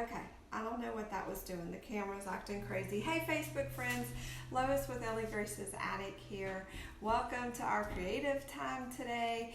Okay, I don't know what that was doing. The camera's acting crazy. Hey, Facebook friends, Lois with Ellie Grace's Attic here. Welcome to our creative time today.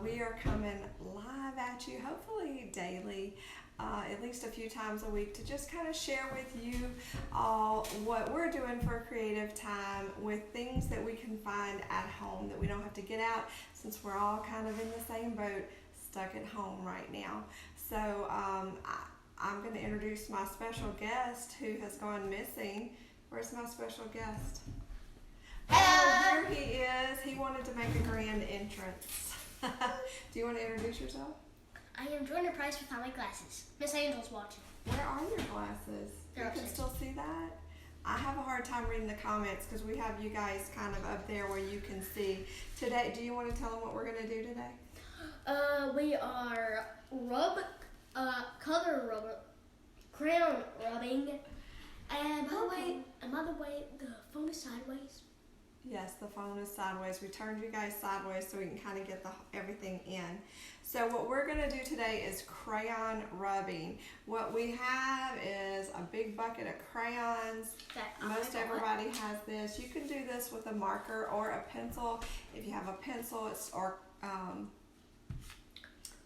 We are coming live at you, hopefully daily, at least a few times a week, to just kind of share with you all what we're doing for creative time with things that we can find at home that we don't have to get out, since we're all kind of in the same boat, stuck at home right now. So I'm going to introduce my special guest who has gone missing. Where's my special guest? Oh, here he is. He wanted to make a grand entrance. Do you want to introduce yourself? I am Jordan Price without my glasses. Miss Angel's watching. Where are your glasses? They're You can upstairs. still see that? I have a hard time reading the comments because we have you guys kind of up there where you can see. Today, do you want to tell them what we're going to do today? We are color rubber, crayon rubbing, and by the way, the phone is sideways. Yes, the phone is sideways. We turned you guys sideways so we can kind of get everything in. So what we're going to do today is crayon rubbing. What we have is a big bucket of crayons. Most everybody has this. You can do this with a marker or a pencil. If you have a pencil, or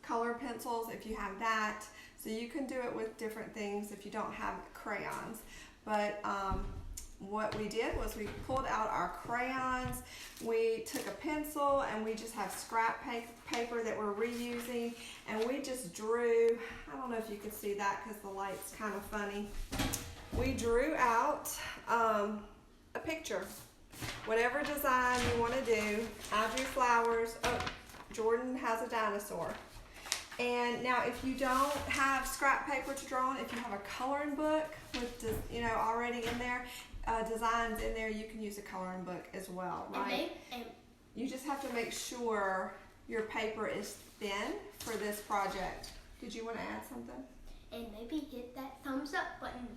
color pencils if you have that. So you can do it with different things if you don't have crayons. But what we did was we pulled out our crayons, we took a pencil, and we just have scrap paper that we're reusing, and we just drew, I don't know if you can see that because the light's kind of funny. We drew out a picture, whatever design you want to do. I drew flowers. Oh, Jordan has a dinosaur. And now if you don't have scrap paper to draw on, if you have a coloring book with already in there, designs in there, you can use a coloring book as well, right? You just have to make sure your paper is thin for this project. Did you want to add something? And maybe hit that thumbs up button.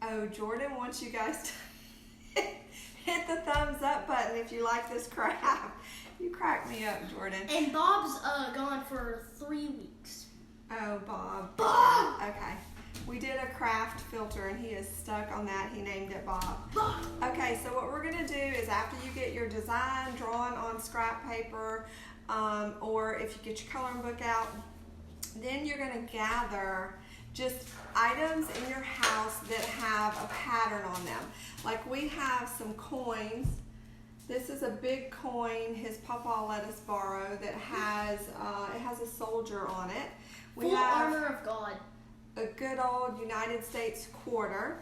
Oh, Jordan wants you guys to hit the thumbs up button if you like this craft. You crack me up, Jordan. And Bob's gone for 3 weeks. Oh, Bob. Bob! Okay. We did a craft filter and he is stuck on that. He named it Bob. Bob! Okay, so what we're going to do is after you get your design drawn on scrap paper, or if you get your coloring book out, then you're going to gather just items in your house that have a pattern on them. Like we have some coins. This is a big coin his papa let us borrow that has it has a soldier on it. We Full have armor of God. a good old United States quarter.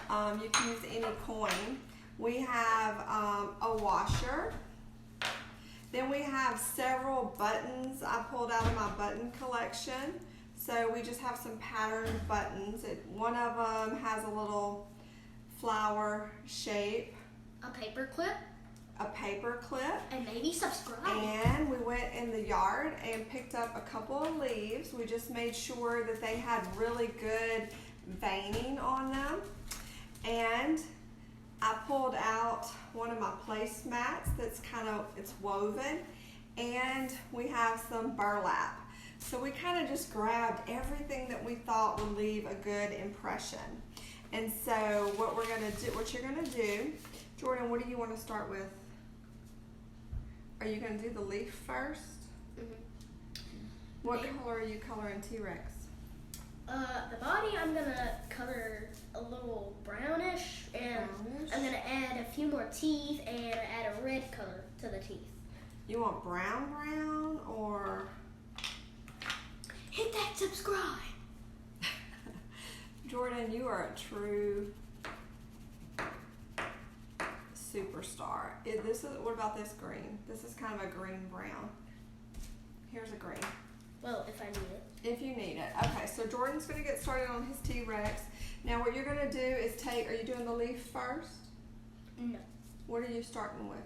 You can use any coin. We have a washer. Then we have several buttons I pulled out of my button collection. So we just have some patterned buttons. One of them has a little flower shape. A paper clip. A paper clip. And maybe subscribe. And we went in the yard and picked up a couple of leaves. We just made sure that they had really good veining on them. And I pulled out one of my placemats that's it's woven. And we have some burlap. So we kind of just grabbed everything that we thought would leave a good impression. And so what you're gonna do, Jordan, what do you want to start with? Are you going to do the leaf first? What color are you coloring T-Rex? The body I'm gonna color a little brownish, and I'm gonna add a few more teeth and add a red color to the teeth. You want brown or? Hit that subscribe. Jordan, you are a true superstar. What about this green? This is kind of a green-brown. Here's a green. Well, if I need it. If you need it. Okay, so Jordan's going to get started on his T-Rex. Now what you're going to do is are you doing the leaf first? No. What are you starting with?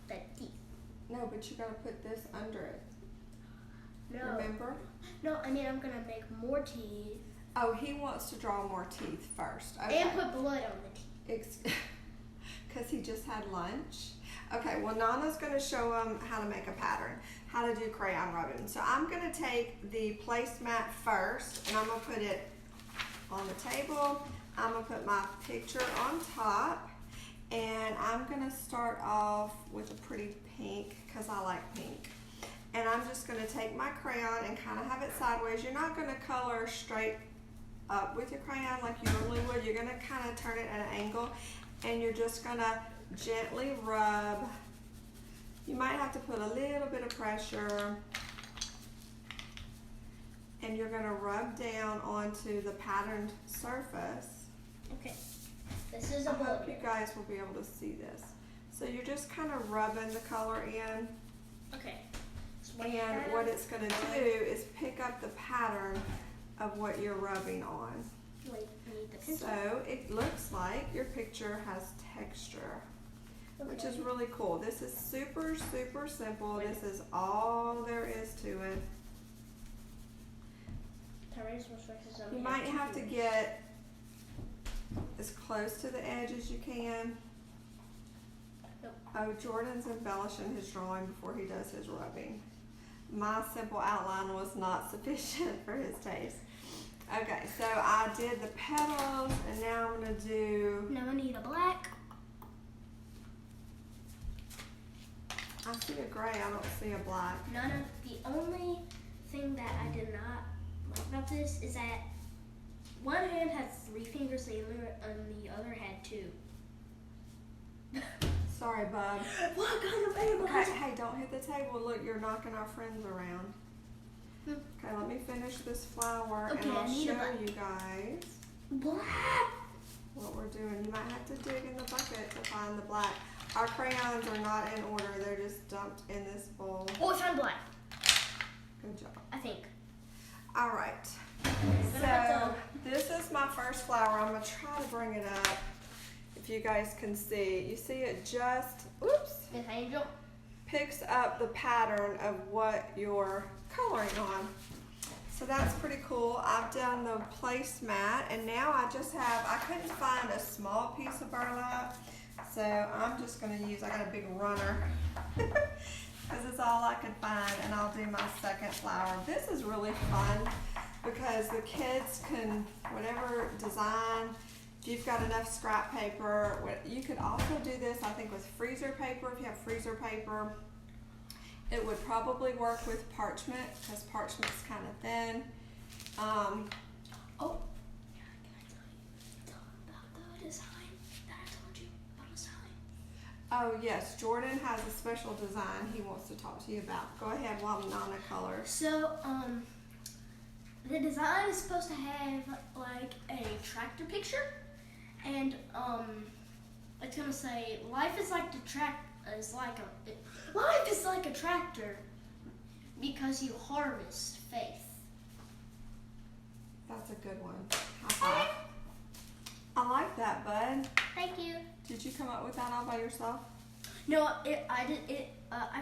The teeth. No, but you got to put this under it. No. Remember? No, I'm gonna make more teeth. Oh, he wants to draw more teeth first. Okay. And put blood on the teeth. Because he just had lunch. Okay, well Nana's going to show him how to make a pattern, how to do crayon rubbing. So I'm going to take the placemat first, and I'm going to put it on the table. I'm gonna put my picture on top, and I'm gonna start off with a pretty pink because I like pink. And I'm just gonna take my crayon and kind of have it sideways. You're not gonna color straight up with your crayon like you normally would. You're gonna kind of turn it at an angle, and you're just gonna gently rub. You might have to put a little bit of pressure, and you're gonna rub down onto the patterned surface. Okay, this is a I hope bullet. you guys will be able to see this. So you're just kind of rubbing the color in, Okay. So and what it's gonna do is pick up the pattern of what you're rubbing on. Wait, I need the pencil. So it looks like your picture has texture, which is really cool. This is super, super simple. This is all there is to it. You might have to get as close to the edge as you can. Nope. Oh, Jordan's embellishing his drawing before he does his rubbing. My simple outline was not sufficient for his taste. Okay, so I did the petals, and now I'm gonna do. Now I need a black. I see a gray. I don't see a black. The only thing that I did not like about this is that one hand had 3 fingers and the other had 2. Sorry, bud. What kind of animal? Okay, hey, don't hit the table. Look, you're knocking our friends around. Hmm. Okay, let me finish this flower, Okay, and I I'll need a show black. you guys Black. what we're doing. You might have to dig in the bucket to find the black. Our crayons are not in order. They're just dumped in this bowl. Oh, I found black. Good job. I think. All right. Then I have So this is my first flower. I'm gonna try to bring it up if you guys can see. You see it just, oops, Miss Angel. picks up the pattern of what you're coloring on. So that's pretty cool. I've done the placemat, and now I couldn't find a small piece of burlap, so I'm just gonna use, I got a big runner, because it's all I could find, and I'll do my second flower. This is really fun, because the kids can, whatever design, if you've got enough scrap paper, you could also do this, I think, with freezer paper. If you have freezer paper, it would probably work with parchment, because parchment's kind of thin. Oh. Can I tell you about the design that I told you about design? Oh yes, Jordan has a special design he wants to talk to you about. Go ahead while Nana colors. So, the design is supposed to have like a tractor picture, and it's gonna say life is like a tractor because you harvest faith. That's a good one. High five. I like that, bud. Thank you. Did you come up with that all by yourself? No, I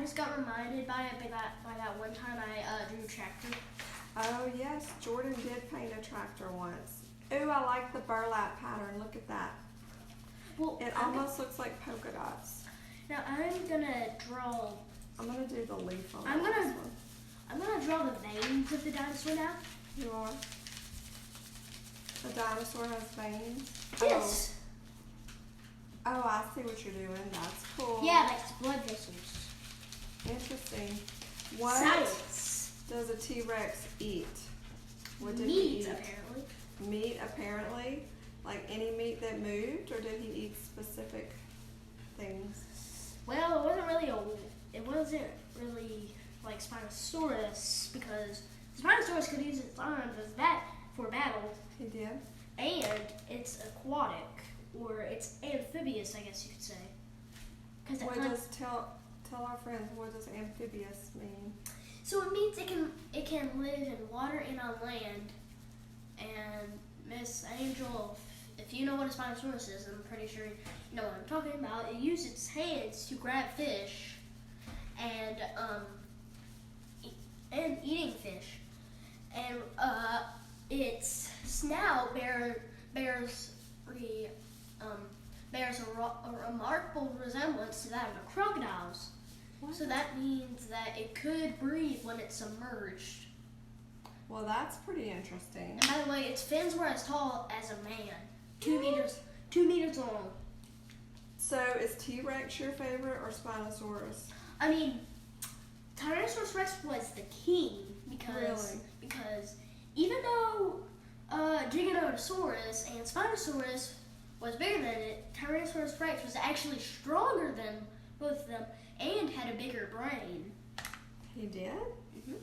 just got reminded by that one time I drew a tractor. Oh yes, Jordan did paint a tractor once. Ooh, I like the burlap pattern. Look at that. Well, It almost looks like polka dots. now I'm gonna draw. I'm gonna do the leaf on I'm this gonna- one. I'm gonna draw the veins of the dinosaur now. You are. The dinosaur has veins. Yes. Oh, I see what you're doing. That's cool. Yeah, like blood vessels. Interesting. What Science. does a T-Rex eat? What did Meat, he eat? apparently. Meat, apparently. Like any meat that moved, or did he eat specific things? Well, it wasn't really like Spinosaurus, because Spinosaurus could use its arms as for battle, He did. and it's aquatic, or it's amphibious, I guess you could say. Because What does tell our friends, what does amphibious mean? so it means it can live in water and on land. And Miss Angel, if you know what a Spinosaurus is, I'm pretty sure you know what I'm talking about. It uses its hands to grab fish and eating fish, and its snout bears a remarkable resemblance to that of a crocodile's. What? So that means that it could breathe when it's submerged. Well, that's pretty interesting. And by the way, its fins were as tall as a man. 2 meters long. So is T-Rex your favorite or Spinosaurus? I mean, Tyrannosaurus Rex was the king because even though Giganotosaurus and Spinosaurus was bigger than it, Tyrannosaurus Rex was actually stronger than both of them and had a bigger brain. He did? Mm-hmm.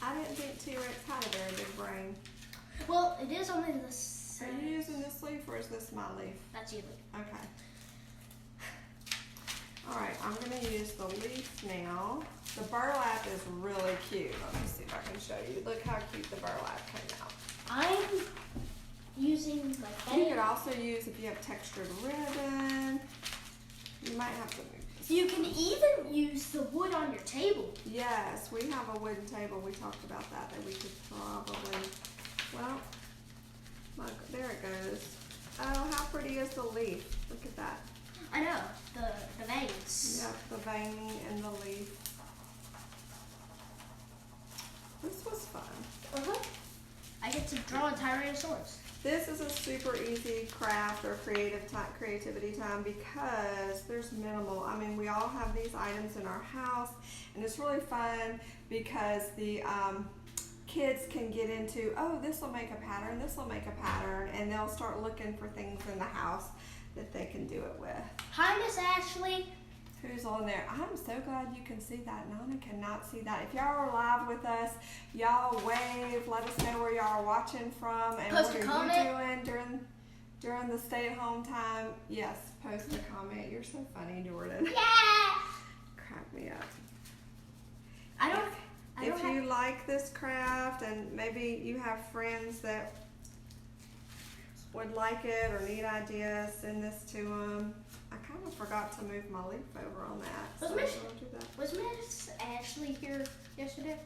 I didn't think T-Rex had a very big brain. Well, it is only the size. Are you using this leaf or is this my leaf? That's you. Okay. Alright, I'm going to use the leaf now. The burlap is really cute. Let me see if I can show you. Look how cute the burlap came out. I'm using my You phone. could also use, if you have textured ribbon, you might have to move this. You can even use the wood on your table. Yes, we have a wooden table. We talked about that we could probably, well, look, there it goes. Oh, how pretty is the leaf? Look at that. I know, the veins. Yep, the veining and the leaf. This was fun. I get to draw a Tyrannosaurus. This is a super easy craft or creativity time because there's minimal. I mean, we all have these items in our house, and it's really fun because the kids can get into, oh, this will make a pattern, this will make a pattern, and they'll start looking for things in the house that they can do it with. Hi, Miss Ashley. Who's on there? I'm so glad you can see that. Nana cannot see that. If y'all are live with us, y'all wave. Let us know where y'all are watching from and Post what a are comment. you doing during the stay-at-home time. Yes, post a comment. You're so funny, Jordan. Yeah. Crack me up. If you like this craft and maybe you have friends that would like it or need ideas, send this to them. I kind of forgot to move my leaf over on that. Was so Miss- we'll do that. Was Miss Ashley here yesterday?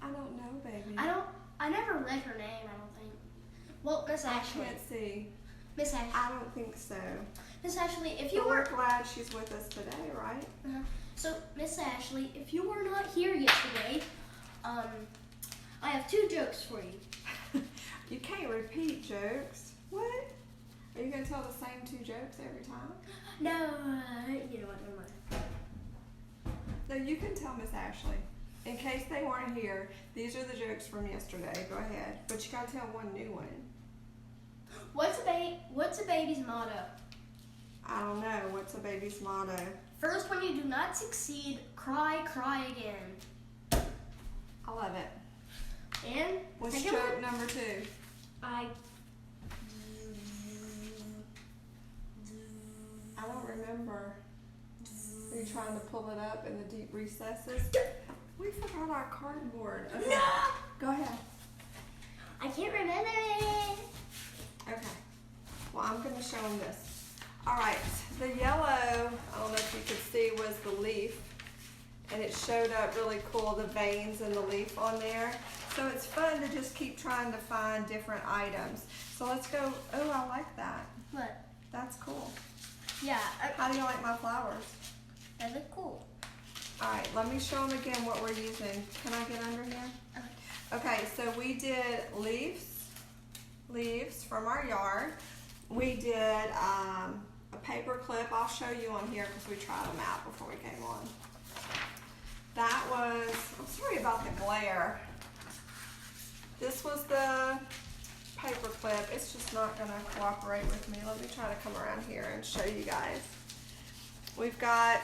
I don't know, baby. I never read her name, I don't think. Well, Miss I Ashley. can't see. Miss Ashley. I don't think so. Miss Ashley, if you But we're were glad she's with us today, right? so Miss Ashley, if you were not here yesterday, I have 2 jokes for you. You can't repeat jokes. What? Are you going to tell the same 2 jokes every time? No, you know what? Never mind. No, you can tell Miss Ashley. In case they weren't here, these are the jokes from yesterday. Go ahead. But you got to tell one new one. What's a baby's motto? I don't know. What's a baby's motto? First, when you do not succeed, cry again. I love it. And What's second joke one, number 2? I don't remember. Are you trying to pull it up in the deep recesses? We forgot our cardboard. Okay. No! Go ahead. I can't remember it. Okay. Well, I'm going to show them this. All right. The yellow, I don't know if you could see, was the leaf. And it showed up really cool, the veins and the leaf on there. So it's fun to just keep trying to find different items. So let's go. Oh, I like that. What? That's cool. Yeah, How do you like my flowers? they look cool. All right, let me show them again what we're using. Can I get under here? Okay, so we did leaves from our yard. We did a paper clip. I'll show you on here because we tried them out before we came on. That was, I'm sorry about the glare. This was the paper clip. It's just not gonna cooperate with me. Let me try to come around here and show you guys. We've got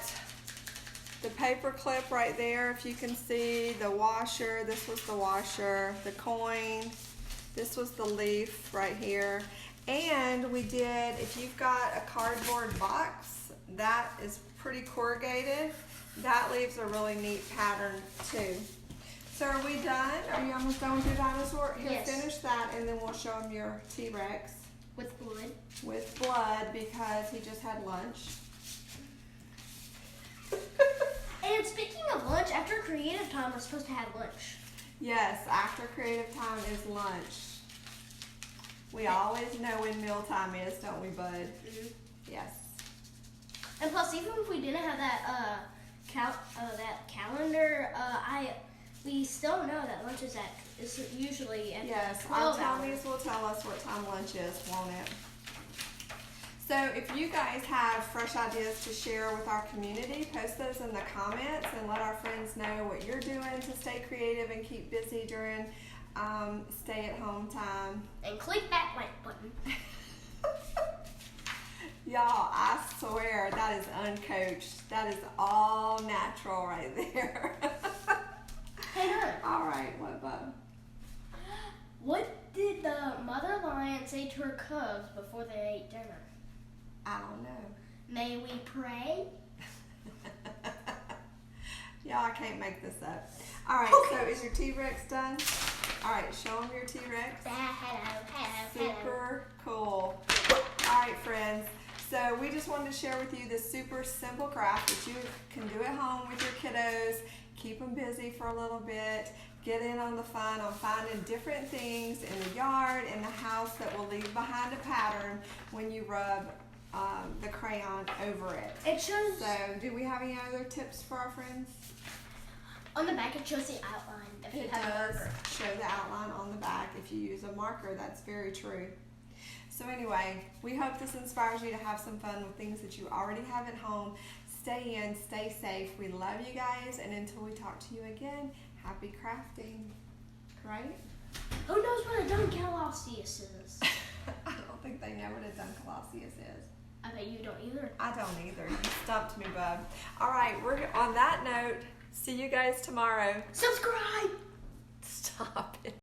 the paper clip right there, if you can see, the washer, this was the washer, the coin, this was the leaf right here. And we did, if you've got a cardboard box, that is pretty corrugated. That leaves a really neat pattern too. So are we done? Are you almost done with your dinosaur? Here, Yes. finish that and then we'll show them your T-Rex. With blood. With blood because he just had lunch. And speaking of lunch, after creative time, we're supposed to have lunch. Yes, after creative time is lunch. We always know when mealtime is, don't we, bud? Mm-hmm. Yes. And plus, even if we didn't have that that calendar, we still know that lunch is usually at Yes, 12 our hours. tummies will tell us what time lunch is, won't it? So if you guys have fresh ideas to share with our community, post those in the comments and let our friends know what you're doing to stay creative and keep busy during stay-at-home time. And click that like button. Y'all, I swear that is uncoached. That is all natural right there. Hey, Nerd. All right, what, bub? What did the mother lion say to her cubs before they ate dinner? I don't know. May we pray? Y'all, I can't make this up. All right, so is your T-Rex done? All right, show them your T-Rex. Super cool. All right, friends. So we just wanted to share with you this super simple craft that you can do at home with your kiddos. Keep them busy for a little bit. Get in on the fun on finding different things in the yard, in the house that will leave behind a pattern when you rub the crayon over it. It shows. So, do we have any other tips for our friends? On the back, it shows the outline. If you It have a does marker. show the outline on the back if you use a marker. That's very true. So anyway, we hope this inspires you to have some fun with things that you already have at home. Stay in, stay safe. We love you guys, and until we talk to you again, happy crafting. Right? Who knows what a Dunkleosteus is? I don't think they know what a Dunkleosteus is. I bet you don't either. I don't either. You stumped me, bub. All right, we're on that note. See you guys tomorrow. Subscribe! Stop it.